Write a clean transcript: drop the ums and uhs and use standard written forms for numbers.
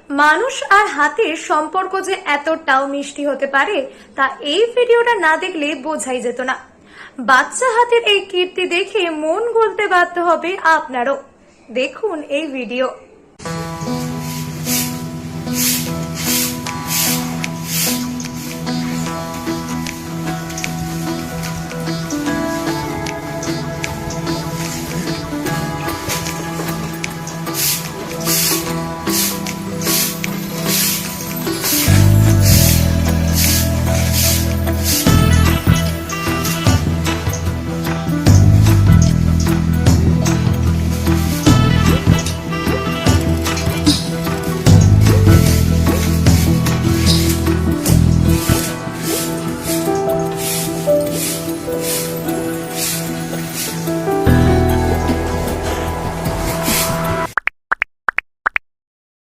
মানুষ আর হাতির সম্পর্ক যে এতটাও মিষ্টি হতে পারে তা এই ভিডিওটা না দেখলে বোঝাই যেত না। বাচ্চা হাতির এই কীর্তি দেখে মন গলতে বাধ্য হবে আপনারও। দেখুন এই ভিডিও।